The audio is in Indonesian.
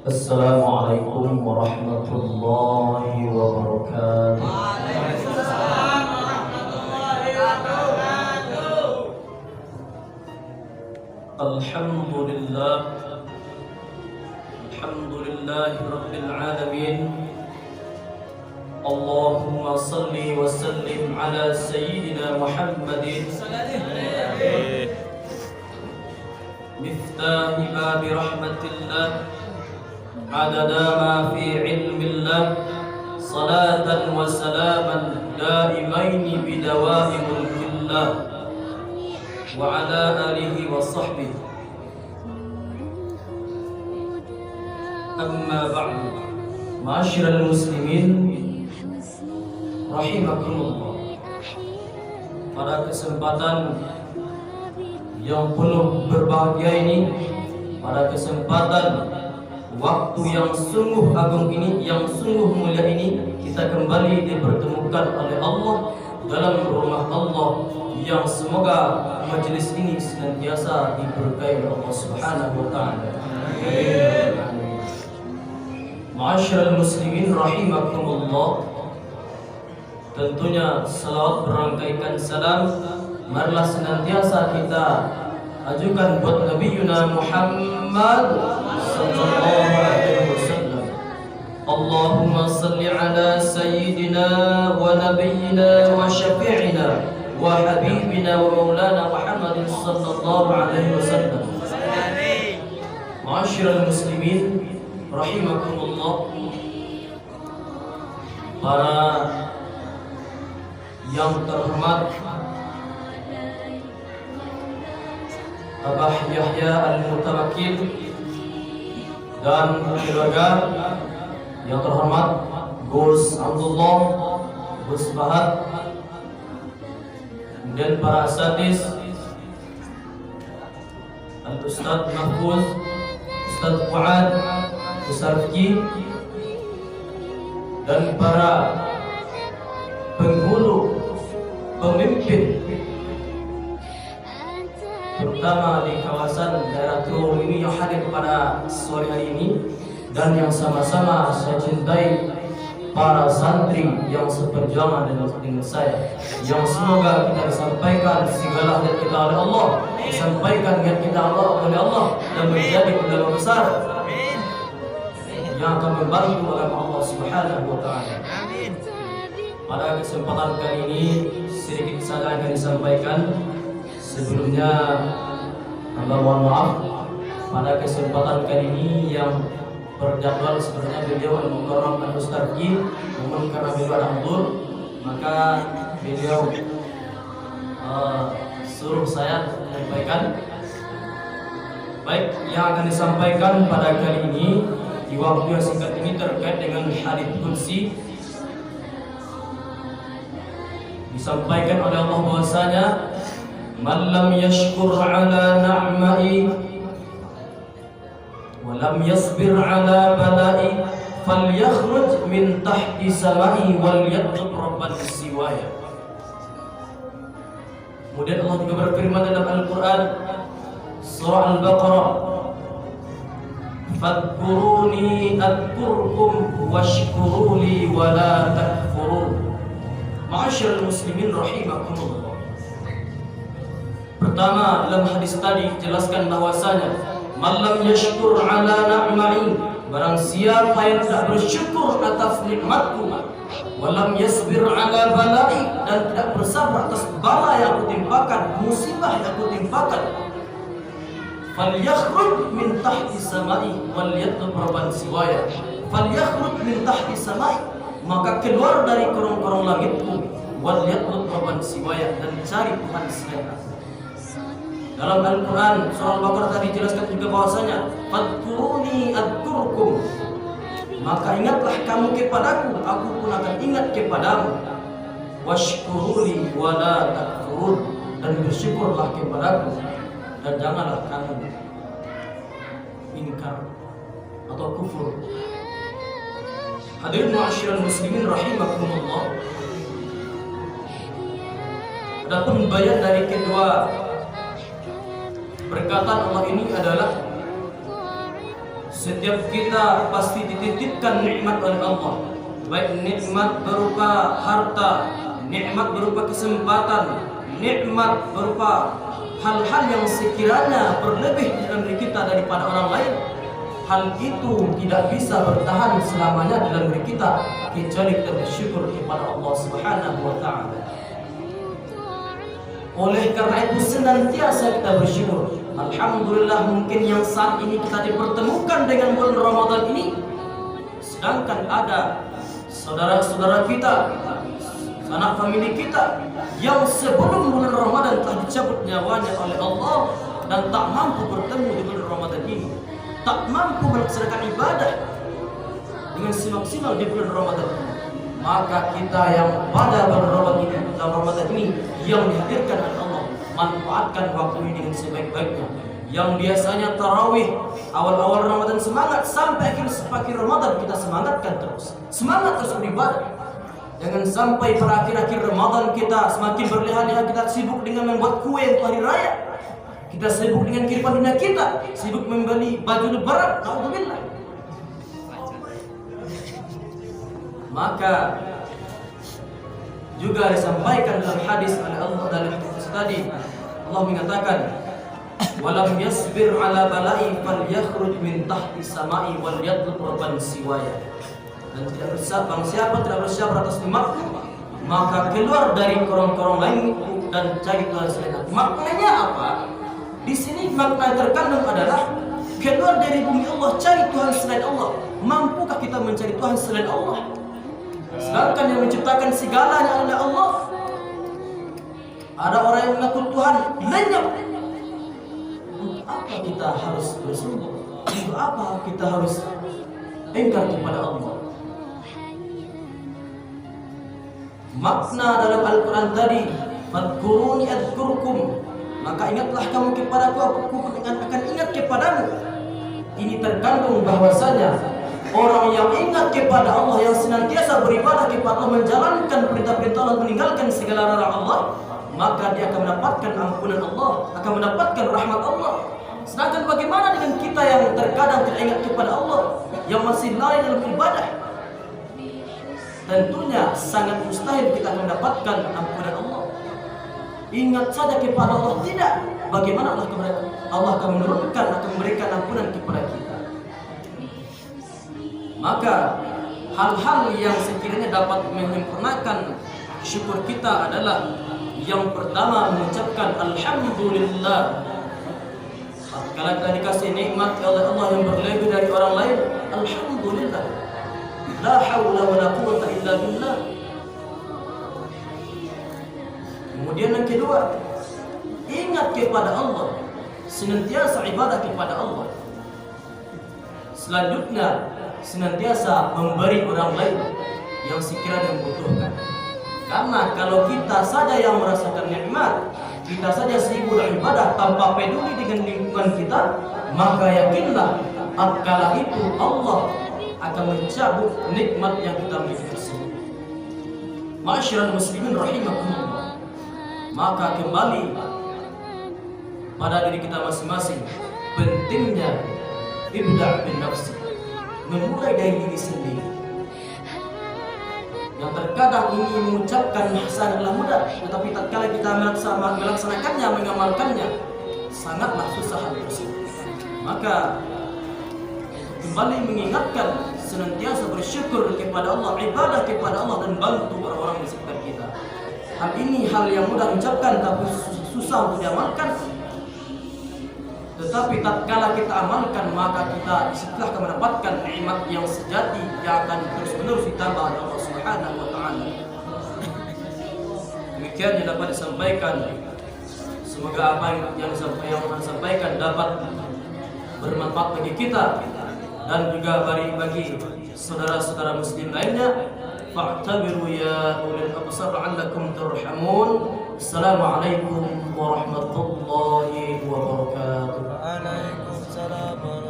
Assalamualaikum warahmatullahi wabarakatuh. Waalaikumsalam warahmatullahi wabarakatuh. Alhamdulillah, alhamdulillahi rabbil alamin. Allahumma salli wa sallim ala sayyidina Muhammadin miftahi babi rahmatillah, adada ma fi ilmillah, salatan wa salaman daimaini bidawami mulkillah, wa ala alihi wa sahbihi. Amma ba'du, ma'asyiral muslimin rahimakumullah. Pada kesempatan yang penuh berbahagia ini, pada kesempatan waktu yang sungguh agung ini, yang sungguh mulia ini, kita kembali dipertemukan oleh Allah dalam rumah Allah yang semoga majelis ini senantiasa diberkahi oleh Allah Subhanahu wa taala. Ma'asyiral muslimin rahimakumullah. Tentunya salawat berangkaikan salam marilah senantiasa kita ajukan buat Nabiyuna Muhammad sallallahu alaihi wasallam. Allahumma salli ala sayyidina wa nabiyyina wa syafi'ina wa habibina wa maulana Muhammad sallallahu alaihi wasallam. Ma'asyiral muslimin rahimakumullah. Para yang terhormat Abah Yahya Al-Mutawakkil dan keluarga, yang terhormat Gus Abdullah, Gus Bahad, dan para asatidz, Al-Ustadz Mahfuz, Ustadz Fuad, Ustadz Fiki, dan para penghulu, pemimpin, terutama di kawasan daerah Truro ini yang hadir pada sore hari ini, dan yang sama-sama saya cintai, para santri yang seperjuangan dengan saya, yang semoga kita disampaikan segala hajat kita oleh Allah, disampaikan niat kita oleh Allah, dan menjadi ulama besar yang akan membantu agama Allah Subhanahu wa taala. Pada kesempatan kali ini sedikit saja akan disampaikan. Sebelumnya hamba mohon maaf, pada kesempatan kali ini yang berjadwal sebenarnya beliau Al-Mukarram Al-Ustadz Fiki, namun karena beliau ada uzur, maka beliau suruh saya menyampaikan. Baik, yang akan disampaikan pada kali ini di waktu yang singkat ini terkait dengan hadits qudsi. Disampaikan oleh Allah bahwasanya man lam yashkur ala na'mai wa lam yasbir ala balai falyakhruj min tahti samai wal yatlub rabban siwaya. Kemudian Allah juga berfirman dalam Al-Quran surah Al-Baqarah, fadkuruni adkurkum washkuruli wa la takfurun. Ma'asyiral muslimin rahimakumullah. Pertama, dalam hadis tadi jelaskan bahwasanya man lam yashkur ala na'mai, barang siapa yang tidak bersyukur atas nikmatku, wa lam yasbir ala balai, dan tidak bersabar atas bala yang aku timpakan, musibah yang aku timpakan, falyakhruj min tahti samai wal yatlub rabban siwaya. Falyakhruj min tahti samai, maka keluar dari korong-korong langitku, wal yatlub rabban siwaya, dan cari Tuhan selain aku. Dalam Al-Quran surah Al-Baqarah tadi jelaskan juga bahwasanya fadkuruni adkurkum, maka ingatlah kamu kepadaku, aku pun akan ingat kepadamu. Washkuruli wa la takfurun, dan bersyukurlah kepadaku, dan janganlah kamu ingkar atau kufur. Hadirin ma'asyiral muslimin rahimakumullah. Adapun bayan dari kedua perkataan Allah ini adalah Setiap kita pasti dititipkan nikmat oleh Allah, baik nikmat berupa harta, nikmat berupa kesempatan, nikmat berupa hal-hal yang sekiranya berlebih dalam diri kita daripada orang lain. Hal itu tidak bisa bertahan selamanya dalam diri kita kecuali kita bersyukur kepada Allah Subhanahu wa taala. Oleh karena itu senantiasa kita bersyukur. Alhamdulillah, mungkin yang saat ini kita dipertemukan dengan bulan Ramadan ini, sedangkan ada saudara-saudara kita, anak famili kita yang sebelum bulan Ramadan telah dicabut nyawanya oleh Allah dan tak mampu bertemu di bulan Ramadan ini, tak mampu melaksanakan ibadah dengan semaksimal di bulan Ramadan ini. Maka kita yang pada bulan Ramadan ini yang dihadirkan oleh Allah, manfaatkan waktu ini dengan sebaik-baiknya. Yang biasanya tarawih awal-awal Ramadan semangat, sampai akhir Ramadan kita semangatkan terus, semangat terus beribadah. Jangan sampai pada akhir Ramadan kita semakin berleha-leha, kita sibuk dengan membuat kue untuk hari raya, kita sibuk dengan kehidupan dunia kita, sibuk membeli baju lebaran. Alhamdulillah. Maka juga disampaikan dalam hadis oleh Allah dalam hadis tadi, Allah mengatakan, "Walam yasbir ala bala'i falyakhruj min tahti samai wal yatlub rabban siwaya." Dan tidak bersabar, siapa tidak bersabar atas nikmatku, maka keluar dari korong-korong lain dan cari Tuhan selain aku. Maknanya apa? Di sini makna terkandung adalah keluar dari bumi Allah, cari Tuhan selain Allah. Mampukah kita mencari Tuhan selain Allah? Sedangkan yang menciptakan segalanya adalah Allah. Ada orang yang mengaku Tuhan lenyap. Untuk apa kita harus bersungguh? Untuk apa kita harus ingkar kepada Allah? Makna dalam Al-Quran tadi, "Fadkuruni adkurkum," maka ingatlah kamu kepadaku, aku akan ingat kepadamu. Ini terkandung bahwasanya orang yang ingat kepada Allah, yang senantiasa beribadah kepada Allah, menjalankan perintah-perintah Allah, meninggalkan segala larangan Allah, maka dia akan mendapatkan ampunan Allah, akan mendapatkan rahmat Allah. Sedangkan bagaimana dengan kita yang terkadang tidak ingat kepada Allah, yang masih lalai dalam ibadah? Tentunya sangat mustahil kita akan mendapatkan ampunan Allah. Ingat saja kepada Allah, tidak. Bagaimana Allah akan menurunkan, akan memberikan ampunan kepada kita? Maka hal-hal yang sekiranya dapat menyempurnakan syukur kita adalah yang pertama mengucapkan alhamdulillah. Kalau kita dikasih nikmat oleh Allah yang berlebih dari orang lain, alhamdulillah. La haula wa la quwwata illa billah. Kemudian yang kedua, ingat kepada Allah, senantiasa ibadah kepada Allah. Selanjutnya, senantiasa memberi orang lain yang sekiranya membutuhkan. Karena kalau kita saja yang merasakan nikmat, kita saja sibuk beribadah tanpa peduli dengan lingkungan kita, maka yakinlah tatkala itu Allah akan mencabut nikmat yang kita miliki tersebut. Ma'asyiral muslimin rahimakumullah. Maka kembali pada diri kita masing-masing, pentingnya ibda' bin nafsi, memulai dari diri sendiri. Yang terkadang ini mengucapkan sangatlah mudah, tetapi tatkala kita melaksanakannya, mengamalkannya, sangatlah susah hal tersebut. Maka kembali mengingatkan, senantiasa bersyukur kepada Allah, ibadah kepada Allah, dan bantu orang-orang di sekitar kita. Hal ini hal yang mudah diucapkan tapi susah untuk diamalkan. Tetapi tatkala kita amalkan, maka kita disitulah akan mendapatkan nikmat yang sejati yang akan terus-menerus ditambah oleh Allah Subhanahu wa taala. Demikian yang dapat disampaikan. Semoga apa yang disampaikan dapat bermanfaat bagi kita dan juga bagi saudara-saudara muslim lainnya. Fa'tabiru ya ulil absar la'allakum turhamun. Assalamualaikum warahmatullahi wabarakatuh. Waalaikumsalam.